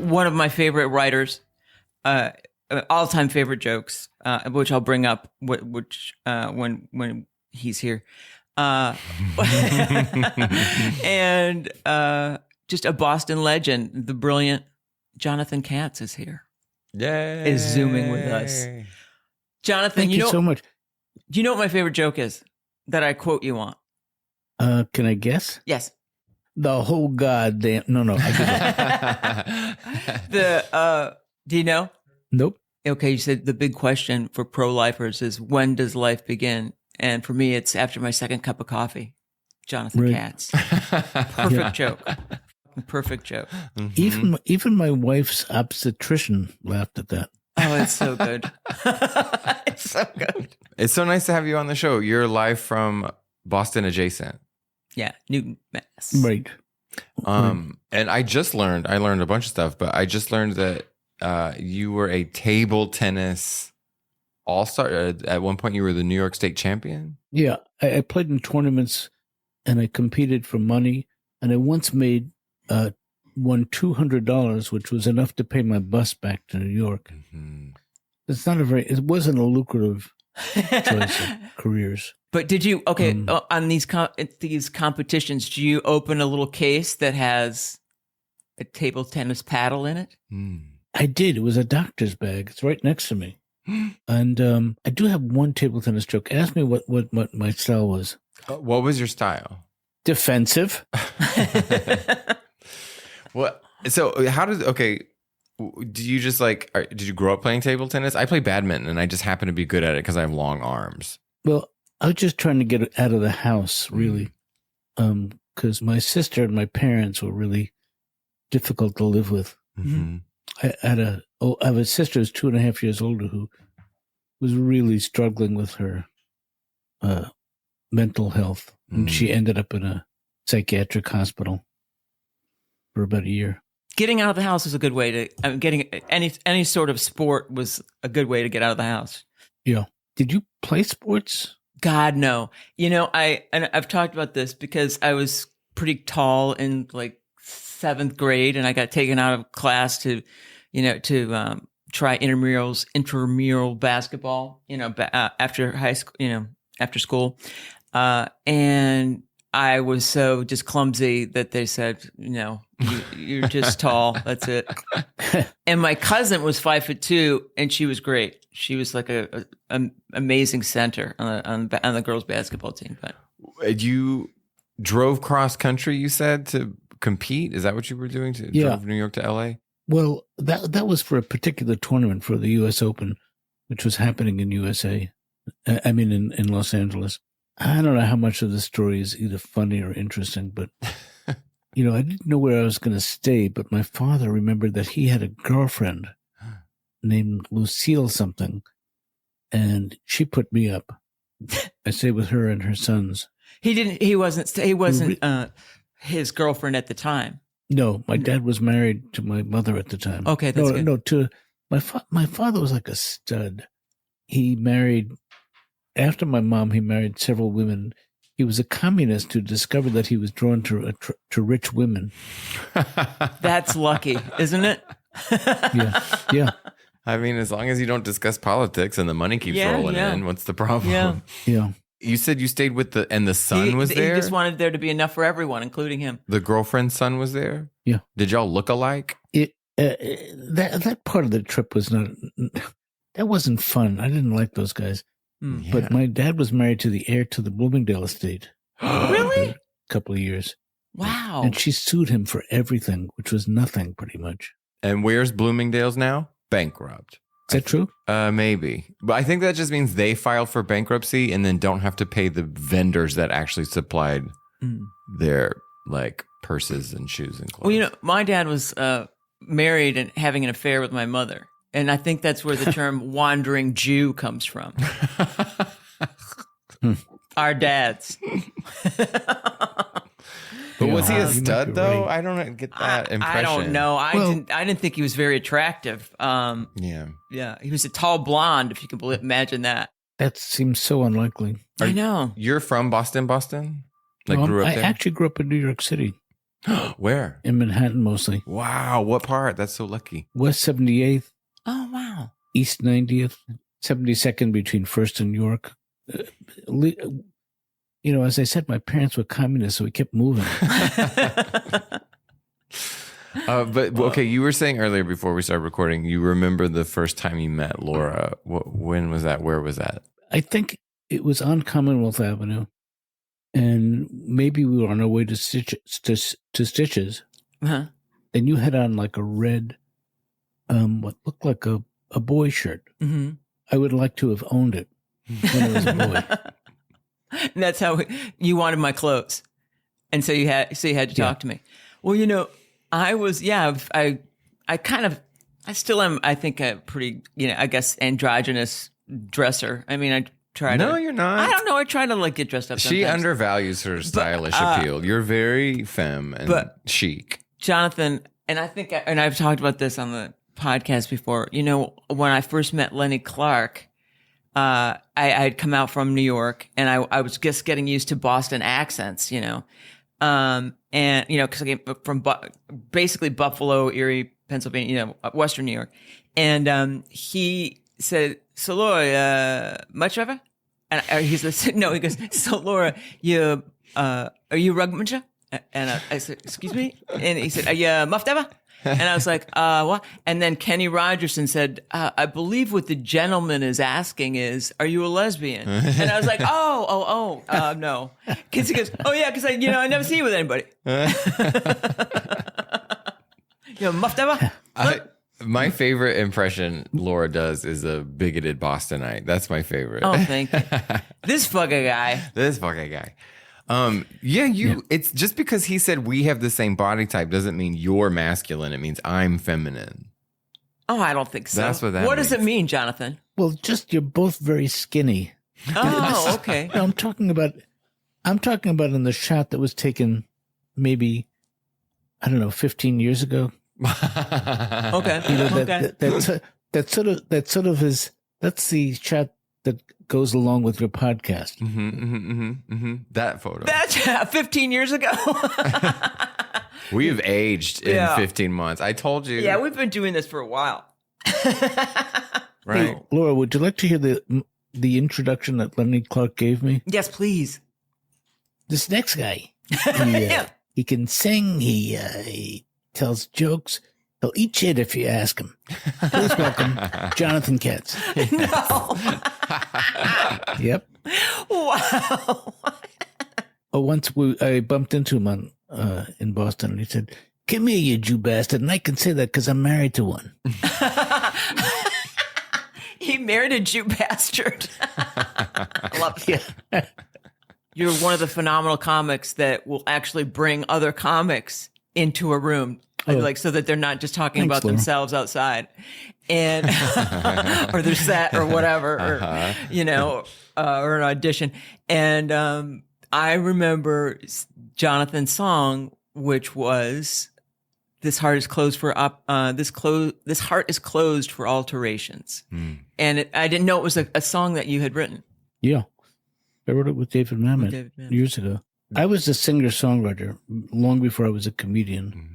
one of my favorite writers, all-time favorite jokes, which I'll bring up, when he's here, and just a Boston legend, the brilliant Jonathan Katz is here. Yay! Is zooming with us. Jonathan, Thank you so much. Do you know what my favorite joke is that I quote you on? Can I guess? Yes. The whole goddamn... No. Do you know? Nope. Okay, you said the big question for pro-lifers is, when does life begin? And for me, it's after my second cup of coffee. Jonathan Katz. Perfect joke. Perfect joke. Mm-hmm. Even my wife's obstetrician laughed at that. Oh, it's so good. It's so good. It's so nice to have you on the show. You're live from Boston adjacent. Yeah, Newton, Mass. Right. And I learned a bunch of stuff, but I just learned that you were a table tennis all-star. At one point, you were the New York State champion. Yeah, I played in tournaments, and I competed for money, and I once won $200, which was enough to pay my bus back to New York. Mm-hmm. It wasn't a lucrative choice of careers. But did you, on these competitions, do you open a little case that has a table tennis paddle in it? I did. It was a doctor's bag. It's right next to me. And I do have one table tennis joke. Ask me what my style was. What was your style? Defensive. What? So do you just did you grow up playing table tennis? I play badminton and I just happen to be good at it because I have long arms. Well, I was just trying to get out of the house, really, because my sister and my parents were really difficult to live with. Mm-hmm. I have a sister who's 2.5 years older who was really struggling with her mental health, and she ended up in a psychiatric hospital for about a year. Getting out of the house is a good way to. Getting any sort of sport was a good way to get out of the house. Yeah. Did you play sports? God, no. I've talked about this because I was pretty tall in like 7th grade, and I got taken out of class to try intramural basketball. After high school, after school, and I was so just clumsy that they said, you're just tall. That's it. And my cousin was 5'2", and she was great. She was like a amazing center on the girls' basketball team. But you drove cross country, you said, to compete. Is that what you were doing? Drove New York to LA? Well, that was for a particular tournament for the U.S. Open, which was happening in USA. In Los Angeles. I don't know how much of the story is either funny or interesting, but, I didn't know where I was going to stay, but my father remembered that he had a girlfriend named Lucille something, and she put me up. I stayed with her and her sons. He wasn't his girlfriend at the time. No, my dad was married to my mother at the time. Okay, that's good. No, to my father was like a stud. He married... After my mom, he married several women. He was a communist who discovered that he was drawn to rich women. That's lucky, isn't it? Yeah. I mean, as long as you don't discuss politics and the money keeps rolling in, what's the problem? Yeah. You said you stayed with the son was there? He just wanted there to be enough for everyone, including him. The girlfriend's son was there? Yeah. Did y'all look alike? That part of the trip was that wasn't fun. I didn't like those guys. Yeah. But my dad was married to the heir to the Bloomingdale estate. Really? For a couple of years. Wow. And she sued him for everything, which was nothing pretty much. And where's Bloomingdale's now? Bankrupt. Is that true? Maybe. But I think that just means they filed for bankruptcy and then don't have to pay the vendors that actually supplied their purses and shoes and clothes. Well, my dad was married and having an affair with my mother. And I think that's where the term wandering Jew comes from. Our dads. But was he a stud, though? Right. I don't get that impression. I don't know. I didn't think he was very attractive. Yeah. He was a tall blonde, if you can imagine that. That seems so unlikely. I know. You're from Boston? Grew up there? I there? actually grew up in New York City. Where? in Manhattan mostly. Wow. What part? That's so lucky. West 78th, Oh, wow. East 90th, 72nd between First and York. As I said, my parents were communists, so we kept moving. But okay, you were saying earlier before we started recording, you remember the first time you met Laura. When was that? Where was that? I think it was on Commonwealth Avenue, and maybe we were on our way to Stitches. Uh-huh. And you had on like a red, what looked like a boy shirt. Mm-hmm. I would like to have owned it when I was a boy. And that's how you wanted my clothes. And so you had to talk to me. Well, I was, I still am, I think, a pretty, I guess, androgynous dresser. I mean, I try to. No, you're not. I don't know. I try to get dressed up sometimes. She undervalues her stylish appeal. You're very femme and chic. Jonathan, and I think, and I've talked about this on the podcast before, when I first met Lenny Clark, I had come out from New York and I was just getting used to Boston accents, and, cause I came from basically Buffalo, Erie, Pennsylvania, Western New York. And, he said, "So Laura, much of it?" And he said, no, he goes, "So Laura, are you Rugmansha?" And I said, "Excuse me?" And he said, "Are you muffed ever?" And I was like, what? And then Kenny Rogerson said, "I believe what the gentleman is asking is, are you a lesbian?" And I was like, no. Because he goes, "Oh yeah, because I never see you with anybody." Muffed ever? My favorite impression Laura does is a bigoted Bostonite. That's my favorite. Oh, thank you. This fucking guy. It's just because he said we have the same body type doesn't mean you're masculine. It means I'm feminine. Oh, I don't think so. That's what that What means. does it mean, Jonathan? Well, just you're both very skinny. Oh, okay. No, I'm talking about in the shot that was taken maybe, I don't know, 15 years ago. Okay. That sort of is, that's the shot that goes along with your podcast. That photo. That's 15 years ago. We have aged in 15 months. I told you. Yeah, we've been doing this for a while. Right. Hey, Laura, would you like to hear the introduction that Lenny Clark gave me? Yes, please. This next guy, he can sing, he tells jokes. He'll eat shit if you ask him. Please welcome Jonathan Katz. No. Yep. Wow. Once I bumped into him in Boston, and he said, "Come here, you Jew bastard." And I can say that because I'm married to one. He married a Jew bastard. I love it. Yeah. You're one of the phenomenal comics that will actually bring other comics into a room. So that they're not just talking about Laura. themselves outside and, or their set or whatever, or an audition. And, I remember Jonathan's song, which was "This heart is closed for this heart is closed for alterations." And I didn't know it was a song that you had written. Yeah. I wrote it with David Mamet years ago. I was a singer-songwriter long before I was a comedian.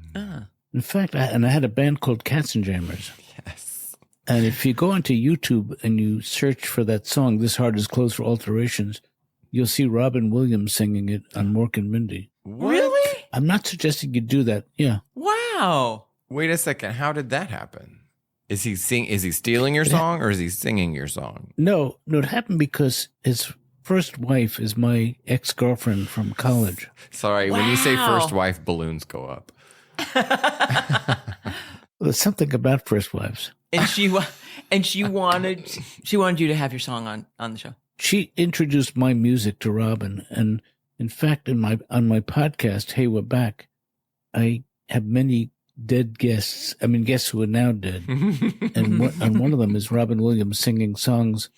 In fact, I had a band called Katzenjammers. Yes. And if you go onto YouTube and you search for that song, "This Heart is Closed for Alterations," you'll see Robin Williams singing it on Mork and Mindy. What? Really? I'm not suggesting you do that. Yeah. Wow. Wait a second. How did that happen? Is he stealing your song or is he singing your song? No, it happened because his first wife is my ex-girlfriend from college. Sorry, when you say first wife, balloons go up. There's something about first wives. And she wanted you to have your song on the show. She introduced my music to Robin, and in fact, on my podcast, "Hey, We're Back," I have many dead guests. I mean, guests who are now dead, and one of them is Robin Williams singing songs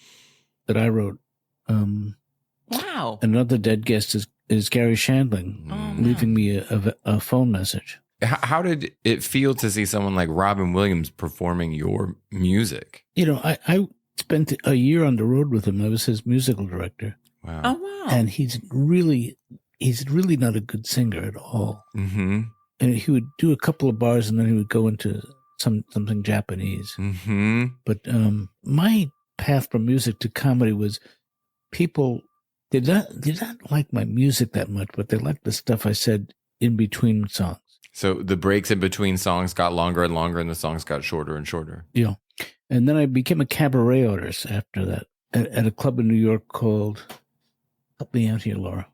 that I wrote. Wow. Another dead guest is Gary Shandling, leaving me a phone message. How did it feel to see someone like Robin Williams performing your music? I spent a year on the road with him. I was his musical director. Wow. Oh, wow. And he's really not a good singer at all. Mm-hmm. and he would do a couple of bars, and then he would go into something Japanese. Mm-hmm. But my path from music to comedy was people did not like my music that much, but they liked the stuff I said in between songs. So the breaks in between songs got longer and longer, and the songs got shorter and shorter. Yeah. And then I became a cabaret artist after that at a club in New York called, help me out here, Laura.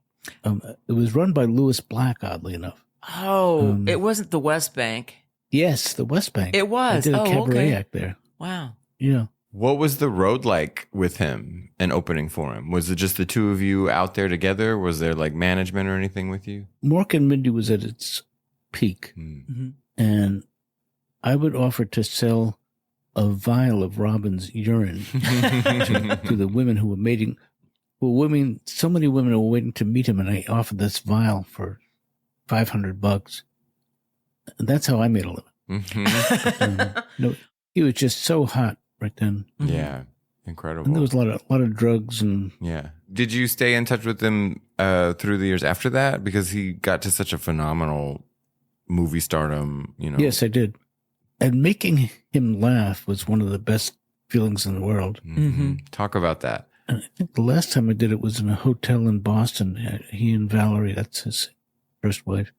It was run by Louis Black, oddly enough. Oh, it wasn't the West Bank. Yes, the West Bank. It was. I did a cabaret okay. act there. Wow. Yeah. What was the road like with him and opening for him? Was it just the two of you out there together? Was there like management or anything with you? Mork and Mindy was at its peak. Mm-hmm. And I would offer to sell a vial of Robin's urine to the women who were mating. So many women were waiting to meet him, and I offered this vial for $500. And that's how I made a living. Mm-hmm. No, he was just so hot right then. Mm-hmm. Yeah, incredible. And there was a lot of drugs and yeah. Did you stay in touch with him through the years after that? Because he got to such a phenomenal movie stardom, you know. Yes, I did. And making him laugh was one of the best feelings in the world. Mm-hmm. Talk about that. And I think the last time I did it was in a hotel in Boston. He and Valerie, that's his first wife.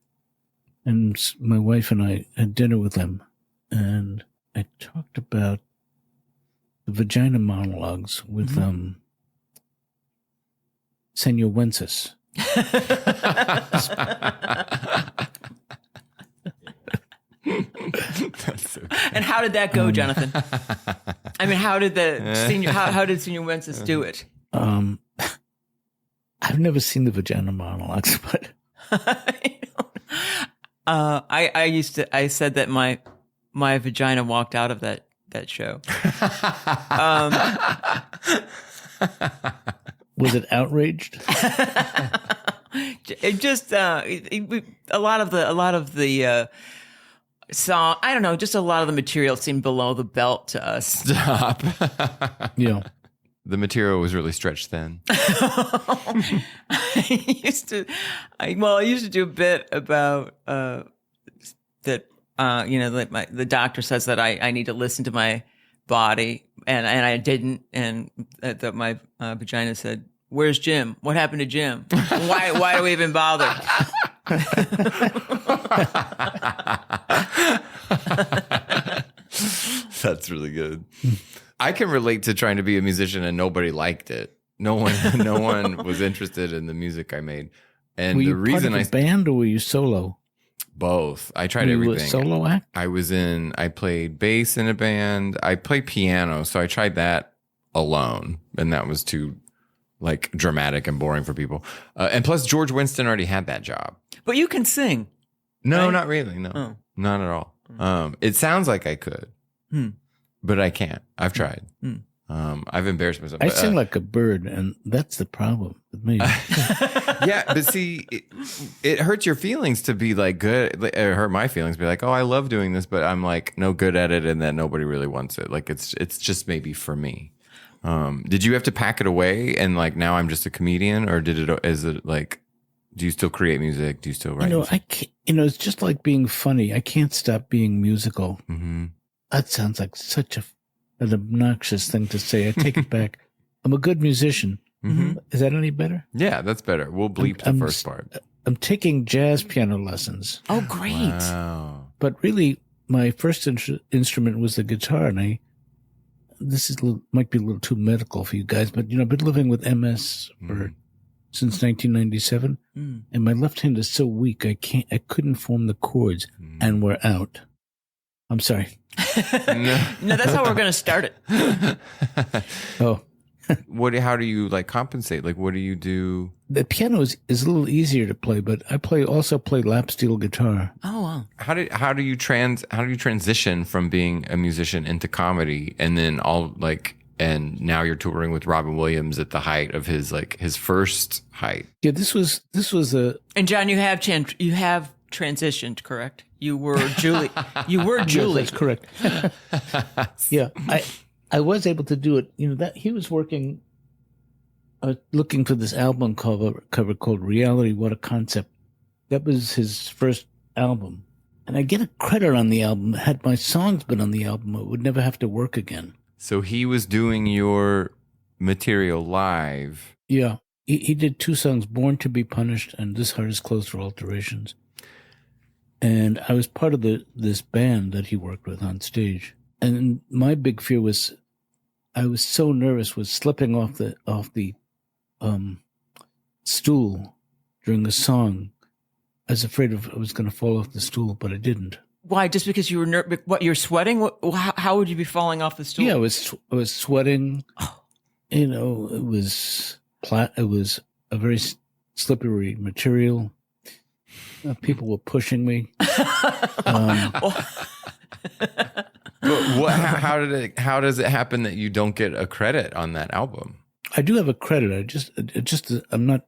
And my wife and I had dinner with him. And I talked about the vagina monologues with Senor Wences. So and how did that go, Jonathan? I mean, how did how did Senor Wences do it? I've never seen the vagina monologues, but I said that my vagina walked out of that show. Was it outraged? It just a lot of the song. I don't know. Just a lot of the material seemed below the belt to us. Stop. Yeah. The material was really stretched thin. I used to do a bit about that. The doctor says that I need to listen to my body, and I didn't, and that my vagina said, "Where's Jim? What happened to Jim? Why do we even bother?" That's really good. I can relate to trying to be a musician and nobody liked it. No one was interested in the music I made. And were the you reason part of a band or were you solo? Both. I tried were you everything. A solo act? I played bass in a band. I played piano, so I tried that alone, and that was too like dramatic and boring for people. And plus, George Winston already had that job. But you can sing. No, right? not really. No, Oh. not at all. It sounds like I could, but I can't. I've tried. I've embarrassed myself. I sing like a bird, and that's the problem with me. Yeah, but see, it hurts your feelings to be like good. It hurt my feelings to be like, oh, I love doing this, but I'm like no good at it, and that nobody really wants it. Like it's just maybe for me. Did you have to pack it away and like now I'm just a comedian, or is it like, do you still create music? Do you still write? I can't. It's just like being funny. I can't stop being musical. Mm-hmm. That sounds like such an obnoxious thing to say. I take it back. I'm a good musician. Mm-hmm. Is that any better? Yeah, that's better. We'll bleep the first part. I'm taking jazz piano lessons. Oh, great. Wow. But really, my first instrument was the guitar, and might be a little too medical for you guys, but I've been living with MS since 1997, and my left hand is so weak I couldn't form the chords, and we're out. I'm sorry. No, that's how we're going to start it. Oh, How do you like compensate? Like, what do you do? the piano is a little easier to play, but I also play lap steel guitar. Oh, wow. How do you transition from being a musician into comedy, and then and now you're touring with Robin Williams at the height of his first height? Yeah, this was a. And John, you have transitioned, correct? You were Julie. You were Julie. Yes, that's correct. Yeah, I was able to do it. That he was working, looking for this album cover called "Reality." What a concept! That was his first album, And I get a credit on the album. Had my songs been on the album, it would never have to work again. So he was doing your material live. Yeah. He did 2 songs, Born to be Punished and This Heart is Closed for Alterations. And I was part of this band that he worked with on stage. And my big fear was, I was so nervous with slipping off the stool during the song. I was afraid I was going to fall off the stool, but I didn't. Why? Just because you were nervous? What? You're sweating? How would you be falling off the stool? Yeah, I was sweating. You know, it was a very slippery material. People were pushing me. How does it happen that you don't get a credit on that album? I do have a credit. I'm not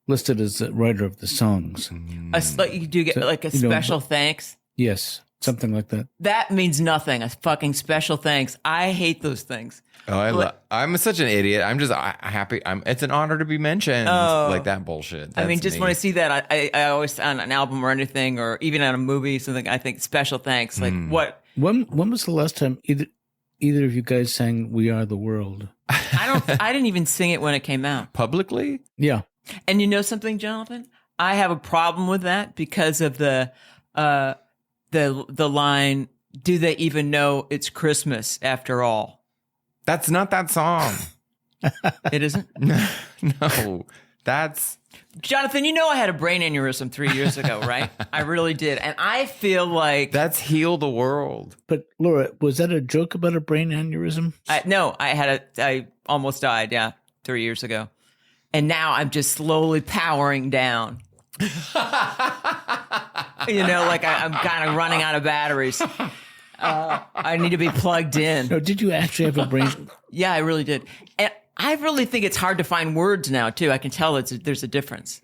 listed as the writer of the songs. You do get like a special thanks? Yes, something like that. That means nothing. A fucking special thanks. I hate those things. Oh, I'm such an idiot. I'm just happy. It's an honor to be mentioned. Like that bullshit. I mean, just when I see that, I always, on an album or anything, or even on a movie, something, I think special thanks. Like what? When was the last time either of you guys sang "We Are the World"? I didn't even sing it when it came out publicly. Yeah. And you know something, Jonathan? I have a problem with that because of the line, "Do they even know it's Christmas after all?" That's not that song. It isn't? No, that's... Jonathan, you know I had a brain aneurysm 3 years ago, right? I really did. And I feel like... That's Heal the World. But Laura, was that a joke about a brain aneurysm? No, I almost died, 3 years ago. And now I'm just slowly powering down. You know, like I'm kind of running out of batteries. I need to be plugged in. No, did you actually have a brain? Yeah, I really did. And I really think it's hard to find words now, too. I can tell there's a difference.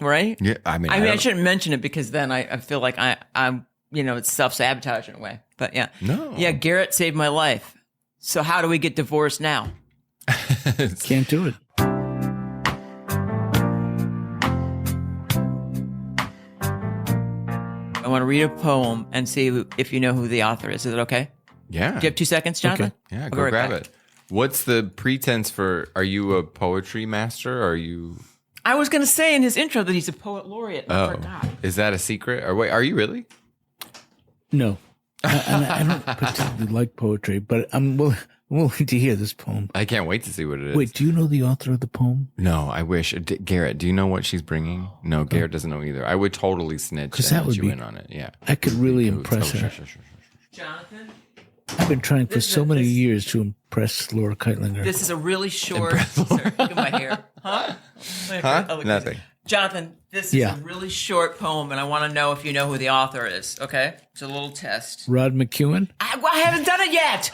Right? Yeah, I mean, I shouldn't mention it because then I feel like I'm, it's self-sabotage in a way. But yeah. No. Yeah, Garrett saved my life. So how do we get divorced now? Can't do it. I want to read a poem and see if you know who the author is. Is it okay? Yeah. Do you have 2 seconds, Jonathan? Okay. Yeah, I'll go right grab back. it. What's the pretense for, are you a poetry master? Or are you... I was going to say in his intro that he's a poet laureate. I forgot. Is that a secret? Or wait, are you really? No. I don't particularly like poetry, but I'm willing to hear this poem. I can't wait to see what it is. Wait, do you know the author of the poem? No, I wish. Garrett, do you know what she's bringing? No, Garrett doesn't know either. I would totally snitch 'Cause and that would let you be- in on it. Yeah. I could really impress her. Sure. Jonathan, I've been trying for so many years to impress Laura Kightlinger. this is a really short... Sorry, look at my hair. Huh? Huh? Nothing. Jonathan, this is a really short poem, and I want to know if you know who the author is, okay? It's a little test. Rod McEwen? I haven't done it yet!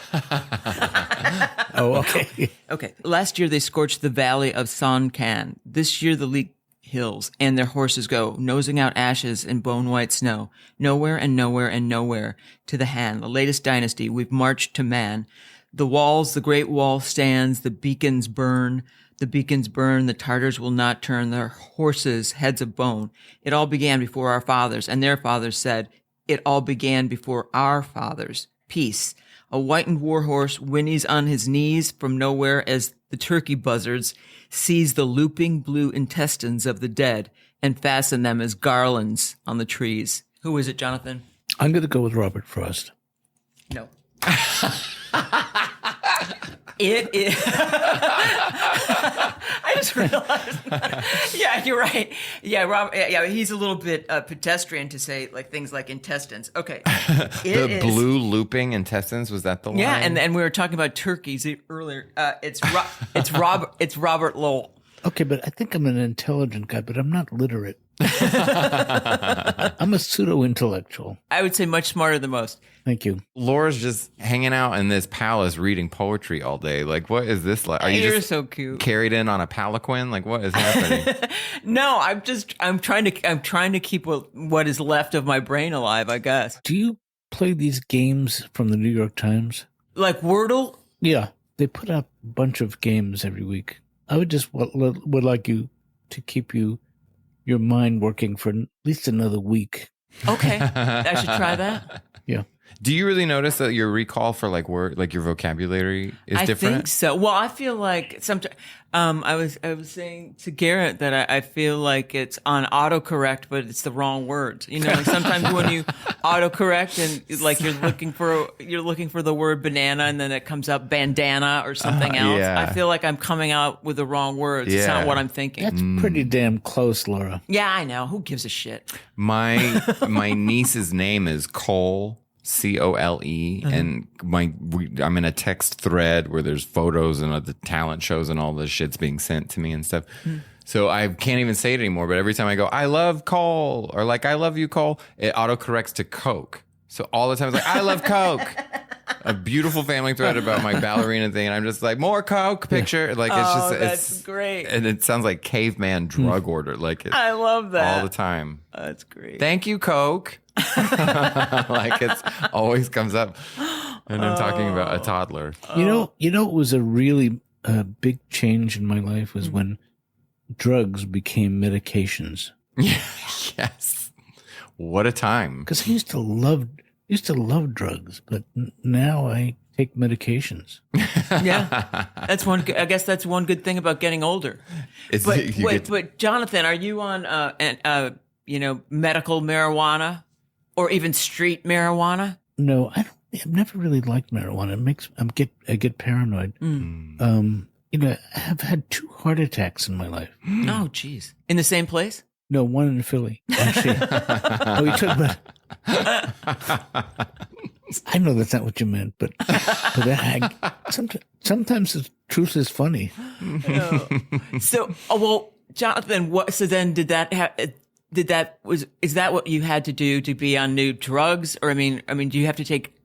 Oh, okay. Okay. Last year they scorched the valley of Sonkan. This year the Leek Hills, and their horses go, nosing out ashes in bone-white snow. Nowhere and nowhere and nowhere to the Han, the latest dynasty, we've marched to man. The walls, the great wall stands, the beacons burn. The beacons burn, the Tartars will not turn their horses' heads of bone. It all began before our fathers, and their fathers said, it all began before our fathers. Peace. A whitened warhorse whinnies on his knees from nowhere as the turkey buzzards seize the looping blue intestines of the dead and fasten them as garlands on the trees. Who is it, Jonathan? I'm going to go with Robert Frost. No. It is. I just realized. Yeah, you're right. Yeah, Rob. Yeah, he's a little bit pedestrian to say like things like intestines. Okay. The blue looping intestines, was that the line? Yeah, and we were talking about turkeys earlier. It's Robert Lowell. Okay, but I think I'm an intelligent guy, but I'm not literate. I'm a pseudo-intellectual. I would say much smarter than most. Thank you. Laura's just hanging out in this palace reading poetry all day. Like, what is this like? Are you You're just so cute. carried in on a palanquin? Like, what is happening? No, I'm trying to keep what is left of my brain alive, I guess. Do you play these games from the New York Times? Like Wordle? Yeah, they put out a bunch of games every week. I would just would like you to keep your mind working for at least another week. Okay, I should try that. Yeah. Do you really notice that your recall for like word, like your vocabulary is I different? think so. Well, I feel like sometimes I was saying to Garrett that I feel like it's on autocorrect, but it's the wrong words. You know, like sometimes when you autocorrect and like you're looking for the word banana and then it comes up bandana or something else. yeah. I feel like I'm coming out with the wrong words. It's not Yeah. what I'm thinking. That's pretty damn close, Laura. Yeah, I know. Who gives a shit? My niece's name is Cole. Cole, and I'm in a text thread where there's photos and the talent shows and all this shit's being sent to me and stuff. So I can't even say it anymore. But every time I go, I love Cole, or like I love you, Cole, it autocorrects to Coke. So all the time it's like, I love Coke. A beautiful family thread about my ballerina thing, and I'm just like, more Coke picture. Like it's just that's great. and it sounds like caveman drug order. Like it, I love that all the time. That's great. Thank you, Coke. Like it's always comes up, and I'm talking about a toddler. You know, it was a really big change in my life was when drugs became medications. Yes, what a time. Because I used to love drugs, but now I take medications. Yeah, that's one. I guess that's one good thing about getting older. But Jonathan, are you on medical marijuana or even street marijuana? No, I don't. I've never really liked marijuana. I get paranoid. I have had 2 heart attacks in my life. Oh, geez. In the same place? No, one in Philly. Actually, you talking about? I know that's not what you meant, but sometimes the truth is funny. So, Jonathan, is that what you had to do to be on new drugs? Or I mean, do you have to take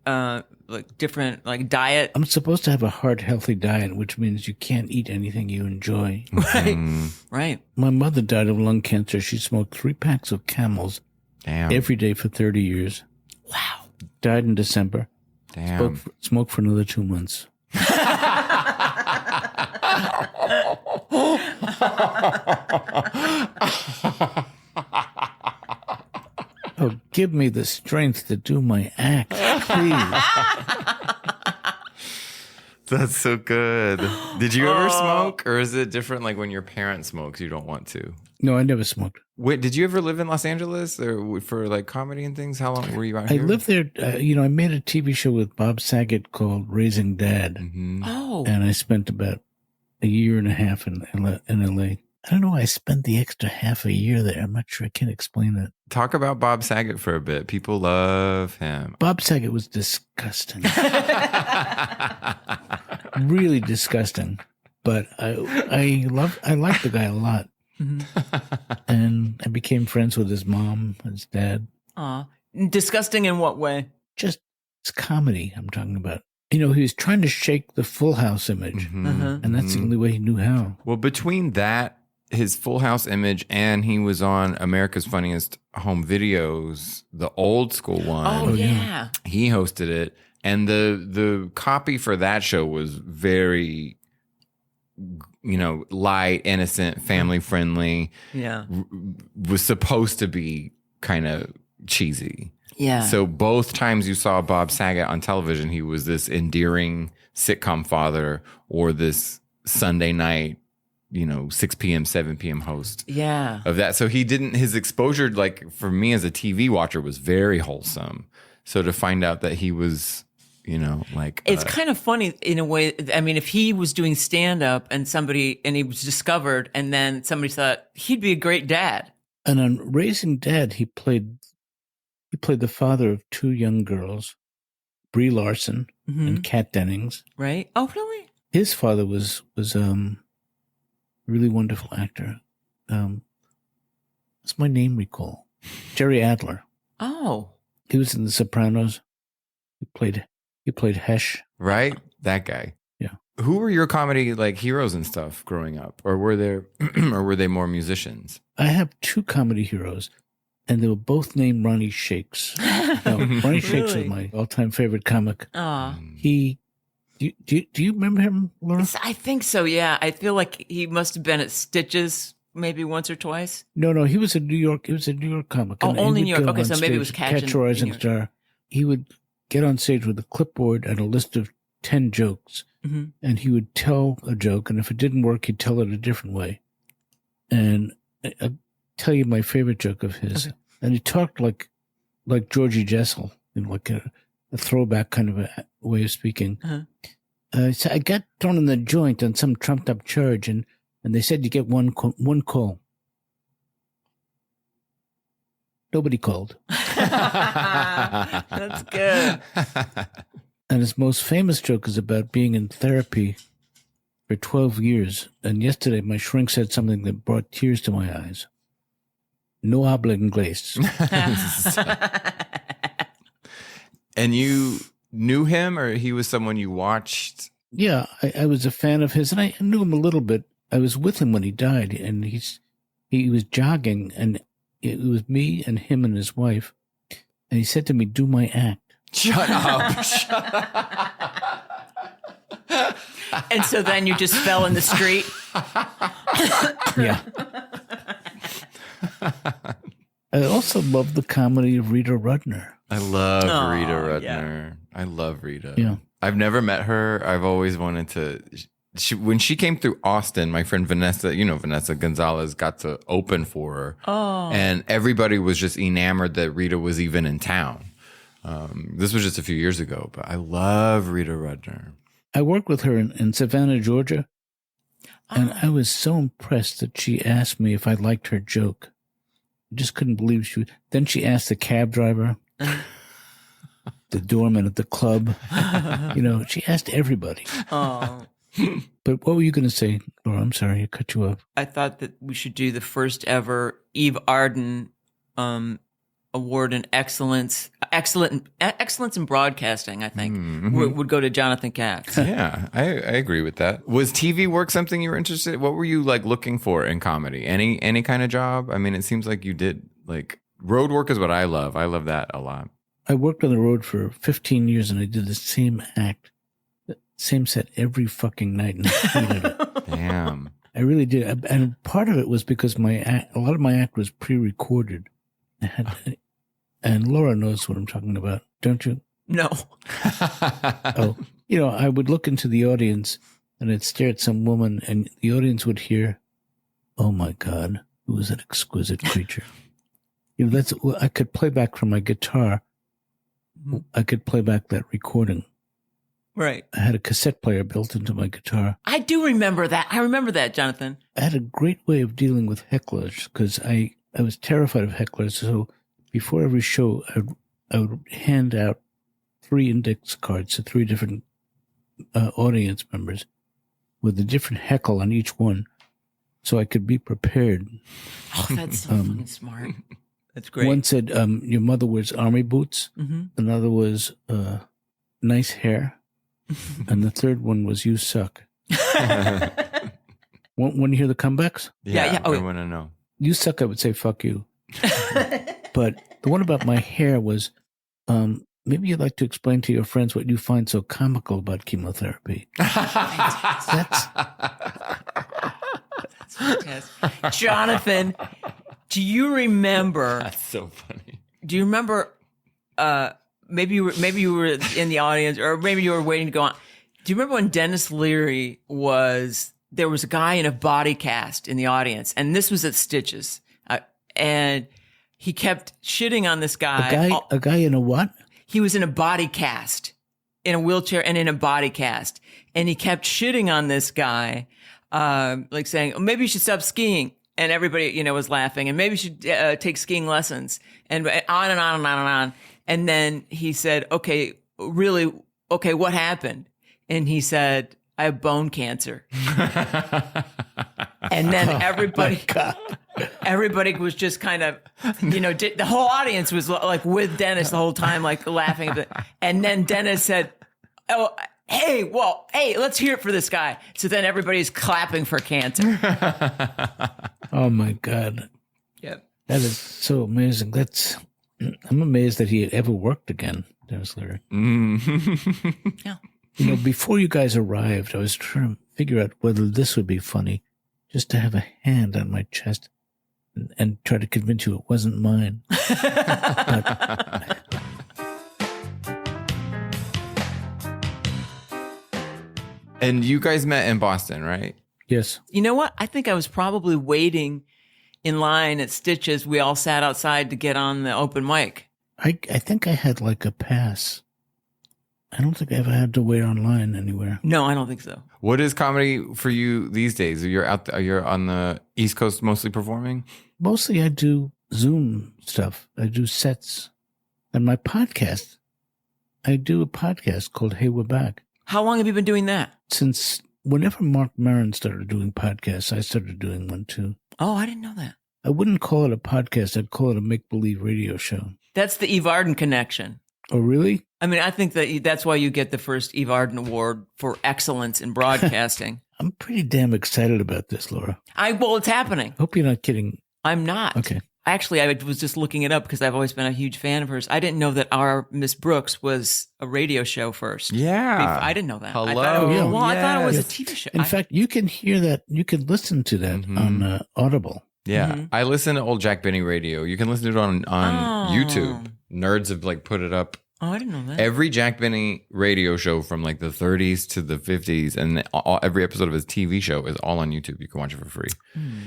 different diet? I'm supposed to have a heart healthy diet, which means you can't eat anything you enjoy. Right. My mother died of lung cancer. She smoked 3 packs of Camels every day for 30 years. Wow. Died in December. Damn. Smoked for another 2 months. Oh, give me the strength to do my act, please. That's so good. Did you ever smoke, or is it different? Like when your parents smokes, you don't want to. No, I never smoked. Wait, did you ever live in Los Angeles or for like comedy and things? How long were you out I here? lived there. I made a TV show with Bob Saget called Raising Dad. Mm-hmm. Oh. And I spent about a year and a half in LA. I don't know why I spent the extra half a year there. I'm not sure. I can't explain it. Talk about Bob Saget for a bit. People love him. Bob Saget was disgusting. Really disgusting. But I liked the guy a lot. Mm-hmm. And I became friends with his mom, his dad. Aw. Disgusting in what way? Just it's comedy I'm talking about. He was trying to shake the Full House image. Mhm. And that's the only way he knew how. Well, between that, his Full House image, and he was on America's Funniest Home Videos, the old school one. Oh, yeah. He hosted it. And the copy for that show was very, light, innocent, family friendly. Yeah. Was supposed to be kind of cheesy. Yeah. So both times you saw Bob Saget on television, he was this endearing sitcom father or this Sunday night, 6 p.m., 7 p.m. host. Yeah. Of that. So his exposure, like for me as a TV watcher, was very wholesome. So to find out that he was, it's kind of funny in a way. I mean, if he was doing stand up and he was discovered and then somebody thought he'd be a great dad. And on Raising Dad, he played the father of 2 young girls, Brie Larson and Kat Dennings. Right? Oh, really? His father was really wonderful actor. What's my name recall? Jerry Adler. Oh. He was in The Sopranos. He played Hesh. right? That guy. Yeah. Who were your comedy heroes and stuff growing up, or were they more musicians? I have 2 comedy heroes, and they were both named Ronnie Shakes. Now, Ronnie Shakes was my all-time favorite comic. Aw. Do you remember him, Laura? I think so, yeah. I feel like he must have been at Stitches maybe once or twice? No, he was a New York comic. Oh, And only he New would York. go Okay, on so maybe it was stage, catching Catch a Rising New York. Star. He would get on stage with a clipboard and a list of 10 jokes, and he would tell a joke, and if it didn't work, he'd tell it a different way. And I'll tell you my favorite joke of his. Okay. And he talked like Georgie Jessel, like a throwback kind of a way of speaking. So I got thrown in the joint on some trumped up charge, and they said you get one call. Nobody called. That's good. And his most famous joke is about being in therapy for 12 years. And yesterday, my shrink said something that brought tears to my eyes. No habla inglés. And you knew him, or he was someone you watched? Yeah, I was a fan of his, and I knew him a little bit. I was with him when he died, and he was jogging, and it was me and him and his wife. And he said to me, "Do my act." Shut up. Shut up. And so then you just fell in the street? Yeah. I also love the comedy of Rita Rudner. I love Rita Rudner. Yeah. I love Rita. Yeah. I've never met her. I've always wanted to. When she came through Austin, my friend Vanessa, Vanessa Gonzalez, got to open for her. Oh. And everybody was just enamored that Rita was even in town. This was just a few years ago, but I love Rita Rudner. I worked with her in Savannah, Georgia, and I was so impressed that she asked me if I liked her joke. I just couldn't believe she would. Then she asked the cab driver, the doorman at the club. She asked everybody. Oh. But what were you going to say, Laura? I'm sorry, I cut you off. I thought that we should do the first ever Eve Arden award in excellence in broadcasting. I think would go to Jonathan Katz. Yeah, I agree with that. Was TV work something you were interested in? What were you looking for in comedy? Any kind of job? I mean, it seems like you did road work is what I love. I love that a lot. I worked on the road for 15 years, and I did the same act, same set every fucking night, and I hated it. Damn. I really did, and part of it was because a lot of my act was pre-recorded. And Laura knows what I'm talking about, don't you? No. Oh, I would look into the audience and I'd stare at some woman, and the audience would hear, "Oh my God, who is that exquisite creature?" I could play back from my guitar. I could play back that recording. Right. I had a cassette player built into my guitar. I do remember that. I remember that, Jonathan. I had a great way of dealing with hecklers because I was terrified of hecklers. So before every show, I would hand out 3 index cards to 3 different audience members with a different heckle on each one, so I could be prepared. Oh, that's so fucking smart. That's great. One said, "Your mother wears army boots." Mm-hmm. Another was, "Nice hair." And the third one was, "You suck." Want to hear the comebacks? Yeah. I want to know. "You suck," I would say, "Fuck you." But the one about my hair was, "Maybe you'd like to explain to your friends what you find so comical about chemotherapy." That's fantastic. Jonathan, do you remember? That's so funny. Do you remember? Maybe you were in the audience, or maybe you were waiting to go on. Do you remember when Dennis Leary there was a guy in a body cast in the audience, and this was at Stitches, and he kept shitting on this guy. A guy in a what? He was in a body cast, in a wheelchair and in a body cast, and he kept shitting on this guy, saying, "Oh, maybe you should stop skiing." And everybody, was laughing, and maybe you should take skiing lessons, and on and on and on and on. And then he said, "Okay, really? Okay, what happened?" And he said, "I have bone cancer." And then everybody was just kind of, the whole audience was with Dennis the whole time, laughing at it. And then Dennis said, "Oh, hey, let's hear it for this guy." So then everybody's clapping for cancer. Oh my God. Yep. That is so amazing. I'm amazed that he had ever worked again, Dennis Leary. Yeah. Before you guys arrived, I was trying to figure out whether this would be funny. just to have a hand on my chest and try to convince you it wasn't mine. And you guys met in Boston, right? Yes. You know what? I think I was probably waiting in line at Stitches. We all sat outside to get on the open mic. I think I had like a pass. I don't think I ever had to wait online anywhere. No, I don't think so. What is comedy for you these days? You're on the East Coast mostly performing? Mostly I do Zoom stuff. I do sets. And my podcast, I do a podcast called Hey, We're Back. How long have you been doing that? Since whenever Mark Maron started doing podcasts, I started doing one too. Oh, I didn't know that. I wouldn't call it a podcast. I'd call it a make-believe radio show. That's the Eve Arden connection. Oh, really? I mean, I think that's why you get the first Eve Arden Award for excellence in broadcasting. I'm pretty damn excited about this, Laura. Well, it's happening. Hope you're not kidding. I'm not. Okay. Actually, I was just looking it up because I've always been a huge fan of hers. I didn't know that our Miss Brooks was a radio show first. Yeah. I didn't know that. Hello. I thought it was, Yeah. well, I thought it was Yes. a TV show. In fact, you can hear that. You can listen to that Mhm. on Audible. Yeah. Mhm. I listen to old Jack Benny radio. You can listen to it on Oh. YouTube. Nerds have like put it up. Oh, I didn't know that. Every Jack Benny radio show from like the 30s to the 50s and every episode of his TV show is all on YouTube. You can watch it for free.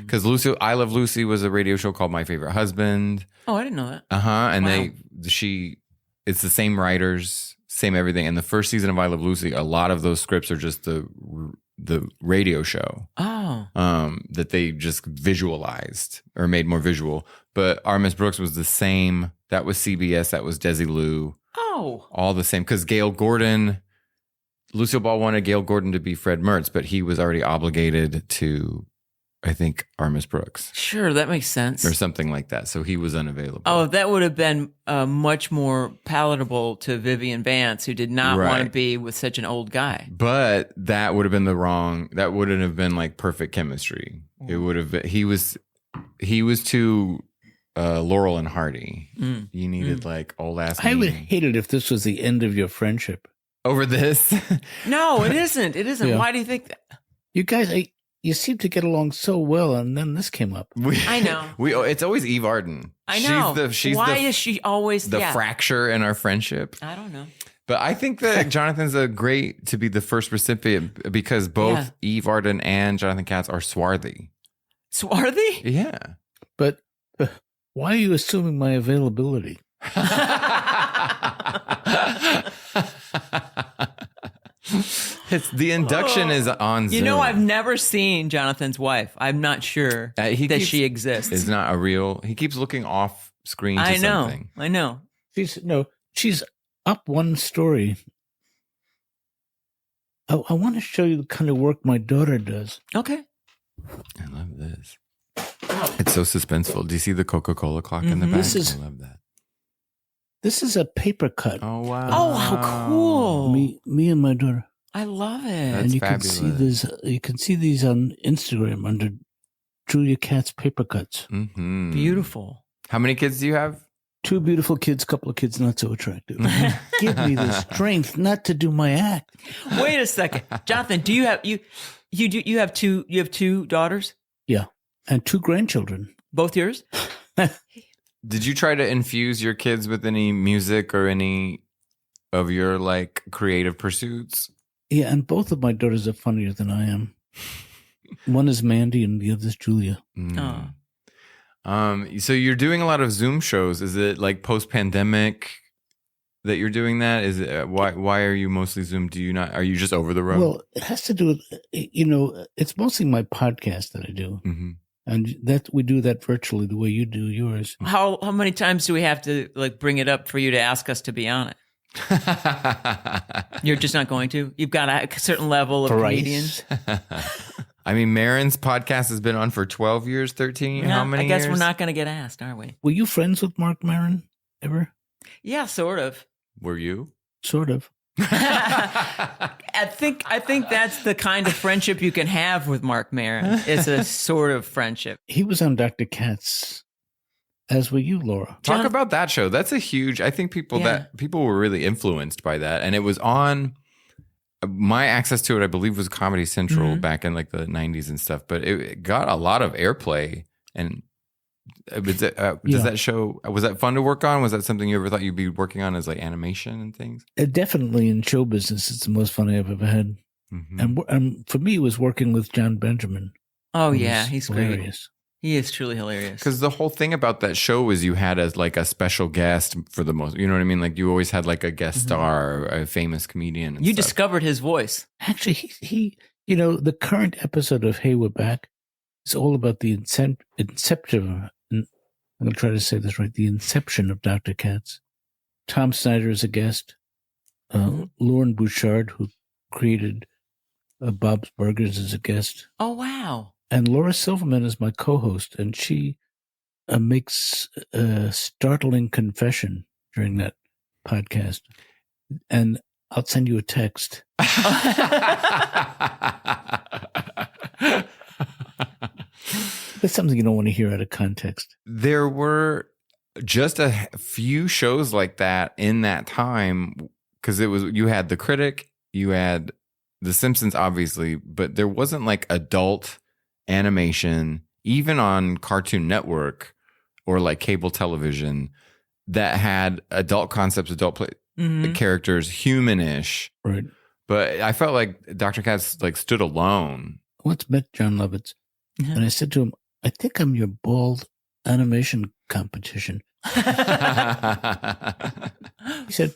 Because I Love Lucy was a radio show called My Favorite Husband. Oh, I didn't know that. And Wow. it's the same writers, same everything. And the first season of I Love Lucy, a lot of those scripts are just the radio show Oh. that they just visualized or made more visual. But our Miss Brooks was the same. That was CBS. That was Desilu. Oh. All the same. Because Lucille Ball wanted Gail Gordon to be Fred Mertz, but he was already obligated to, I think, our Miss Brooks Sure, that makes sense. or something like that. So he was unavailable. Oh, that would have been much more palatable to Vivian Vance, who did not want to Right. be with such an old guy. But that would have been that wouldn't have been like perfect chemistry. It would have been, he was too Laurel and Hardy. Mm. You needed like old ass. I would me. hate it if this was the end of your friendship. Over this. No, it isn't. It isn't. Yeah. Why do you think that? You guys, you seem to get along so well, and then this came up. I know. It's always Eve Arden. I know. She's Why the, is she always the fracture in our friendship. I don't know. But I think that Jonathan's great to be the first recipient because both Eve Arden and Jonathan Katz are swarthy. Swarthy? Yeah. But why are you assuming my availability? The induction is on Zoom. You know, I've never seen Jonathan's wife. I'm not sure that she exists. Is not a real. He keeps looking off screen to I know. something. I know. She's up one story. I want to show you the kind of work my daughter does. Okay. I love this. It's so suspenseful. Do you see the Coca-Cola clock in the back? This I love that. This is a paper cut. Oh wow! Oh, how cool. Me and my daughter. I love it. That's And you fabulous. can see this. You can see these on Instagram under Julia Katz paper cuts. Mm-hmm. Beautiful. How many kids do you have? 2 beautiful kids, couple of kids not so attractive. Give me the strength not to do my act. Wait a second. Jonathan, do you have you have two daughters? Yeah, and 2 grandchildren. Both yours? Did you try to infuse your kids with any music or any of your like creative pursuits? Yeah, and both of my daughters are funnier than I am. One is Mandy and the other is Julia. Mm. So you're doing a lot of Zoom shows. Is it like post-pandemic that you're doing that? Is it why are you mostly Zoom? Are you just over the road? Well, it has to do with, it's mostly my podcast that I do. Mm-hmm. And that we do that virtually the way you do yours. How many times do we have to like bring it up for you to ask us to be on it? You're just not going to? You've got a certain level of comedians. I mean, Marin's podcast has been on for 12 years, 13. How many I guess years? we're not going to get asked, are we? Were you friends with Mark Maron ever? Yeah, sort of. Were you? Sort of. I think that's the kind of friendship you can have with Mark Maron. It's a sort of friendship. He was on Dr. Katz, as were you, Laura. Talk about that show. That's a huge. I think people were really influenced by that, and it was on my access to it, I believe, was Comedy Central back in like the 90s and stuff, but it got a lot of airplay. And does that show, was that fun to work on? Was that something you ever thought you'd be working on as like animation and things? Definitely in show business, it's the most fun I've ever had. And for me, it was working with John Benjamin. Oh, yeah. He's hilarious. Great. He is truly hilarious. Because the whole thing about that show was you had as like a special guest for the most, you know what I mean? Like you always had like a guest star or a famous comedian. And you stuff. Discovered his voice. Actually, he, the current episode of Hey, We're Back is all about the inception. I'm going to try to say this right. The inception of Dr. Katz. Tom Snyder is a guest. Lauren Bouchard, who created Bob's Burgers, is a guest. Oh, wow. And Laura Silverman is my co-host, and she makes a startling confession during that podcast. And I'll send you a text. That's something you don't want to hear out of context. There were just a few shows like that in that time, because you had The Critic, you had The Simpsons, obviously, but there wasn't like adult animation, even on Cartoon Network or like cable television, that had adult concepts, adult characters, humanish. Right. But I felt like Dr. Katz like stood alone. I once met John Lovitz, and I said to him, I think I'm your bald animation competition. He said,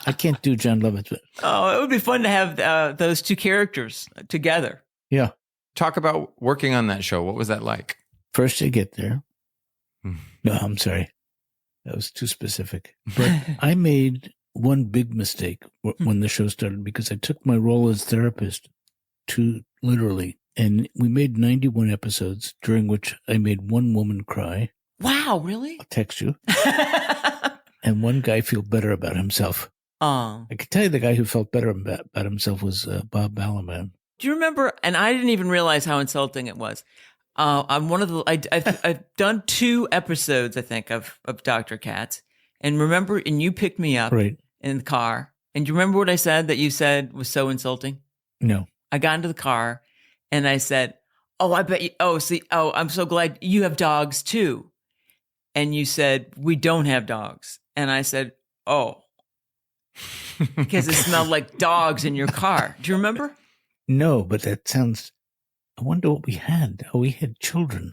I can't do John Lovitz. But it would be fun to have those two characters together. Yeah. Talk about working on that show. What was that like? First you get there. No, I'm sorry. That was too specific. But I made one big mistake when the show started, because I took my role as therapist too literally. And we made 91 episodes, during which I made one woman cry. Wow, really? I'll text you. And one guy feel better about himself. Oh. I can tell you the guy who felt better about himself was Bob Balaban. Do you remember? And I didn't even realize how insulting it was. I'm one of the. I've done 2 episodes, I think, of Dr. Katz, and remember, and you picked me up in the car, and do you remember what I said that you said was so insulting? No. I got into the car, and I said, "Oh, I bet you. Oh, see. Oh, I'm so glad you have dogs too." And you said, "We don't have dogs," and I said, "Oh." Because it smelled like dogs in your car. Do you remember? No, but that sounds. I wonder what we had. Oh, we had children.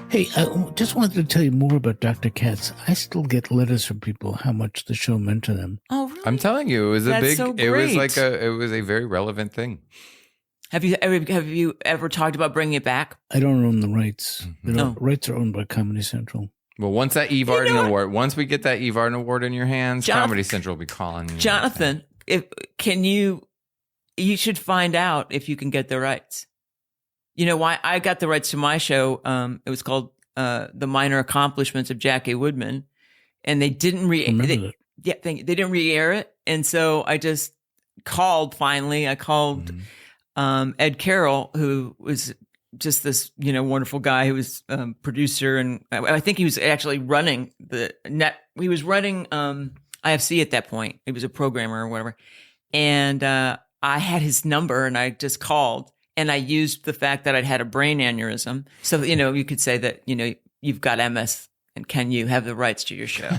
Hey, I just wanted to tell you more about Dr. Katz. I still get letters from people how much the show meant to them. Oh, really? I'm telling you, it was so it was great. like it was a very relevant thing. Have you ever talked about bringing it back? I don't own the rights. The rights are owned by Comedy Central. Well, once that Eve Arden Award, once we get that Eve Arden Award in your hands, Comedy Central will be calling you. Jonathan, you should find out if you can get the rights. You know why? I got the rights to my show. It was called The Minor Accomplishments of Jackie Woodman, and they didn't they didn't re-air it, and so I just called. Finally, I called Ed Carroll, who was just this wonderful guy who was producer, and I think he was actually running the net. He was running IFC at that point. He was a programmer or whatever, and I had his number, and I just called. And I used the fact that I'd had a brain aneurysm. So, you could say that, you've got MS, and can you have the rights to your show?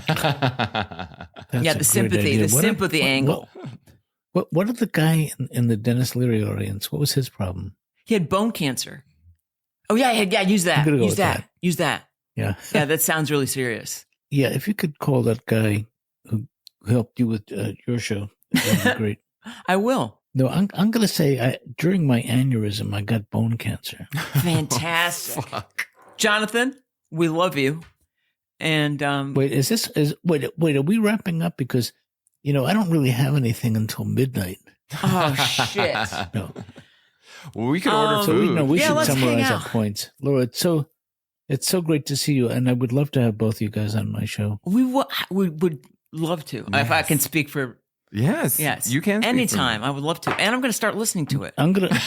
The sympathy angle. What did the guy in the Dennis Leary audience, what was his problem? He had bone cancer. Oh, yeah, use that. Use that. Yeah. Yeah, that sounds really serious. Yeah, if you could call that guy who helped you with your show, that would be great. I will. No, I'm going to say during my aneurysm, I got bone cancer. Fantastic. Jonathan, we love you. And wait, are we wrapping up? Because, I don't really have anything until midnight. Oh, shit. No. Well, we could order food. We should summarize our points. Laura, it's so great to see you, and I would love to have both you guys on my show. We would love to. Yes. If I can speak for... Yes. You can. Speak anytime. I would love to. And I'm going to start listening to it. I'm going to...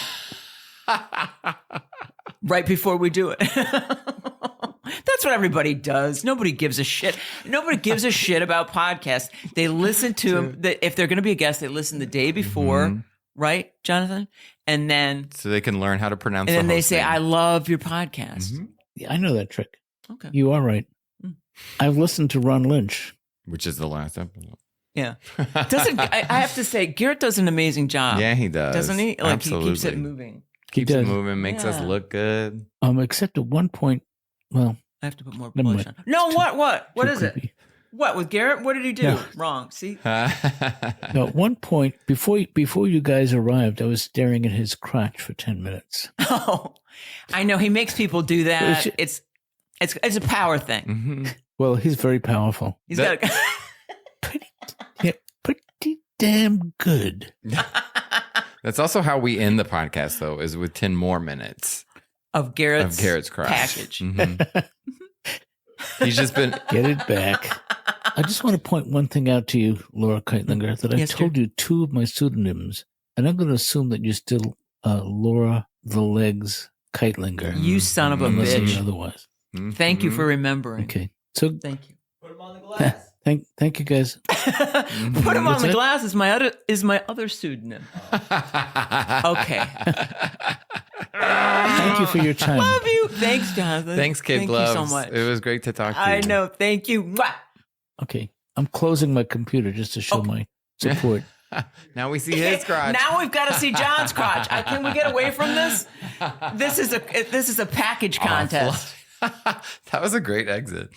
right before we do it. That's what everybody does. Nobody gives a shit. Nobody gives a shit about podcasts. They listen to them. If they're going to be a guest, they listen the day before, right, Jonathan? And then so they can learn how to pronounce. And then the they host say, name. "I love your podcast." Yeah, I know that trick. Okay, You are right. I've listened to Ron Lynch, which is the last episode. yeah. Doesn't I have to say, Garrett does an amazing job. Yeah, he does. Doesn't he? Like Absolutely. he keeps it moving. Keeps does. it moving, makes us Yeah. look good. except at one point, well, I have to put more Never polish mind. on. No, what? What too is it? creepy. What with Garrett? What did he do No. wrong? See? No, at one point before you guys arrived, I was staring at his crotch for 10 minutes. Oh, I know he makes people do that. It's a power thing. Mhm. Well, he's very powerful. He's That- got. Pretty damn good. That's also how we end the podcast, though, is with 10 more minutes Of Garrett's crotch. package. Mhm. He's just been. Get it back. I just want to point one thing out to you, Laura Kightlinger, that I Yes, told you two of my pseudonyms, and I'm going to assume that you're still Laura the Legs Kightlinger. You son of a unless you mean bitch. otherwise. Thank you for remembering. Okay. So Thank you. Put him on the glass. thank you guys. Put him on What's the that? glass is my other pseudonym. Okay. Thank you for your time. Love you. Thanks, Jonathan. Thanks, Kid Thank Gloves. you so much. It was great to talk to you. I know. Thank you. Mwah. Okay. I'm closing my computer just to show my support. Now we see his crotch. Now we've got to see John's crotch. Can we get away from this? This is a package contest. That was a great exit.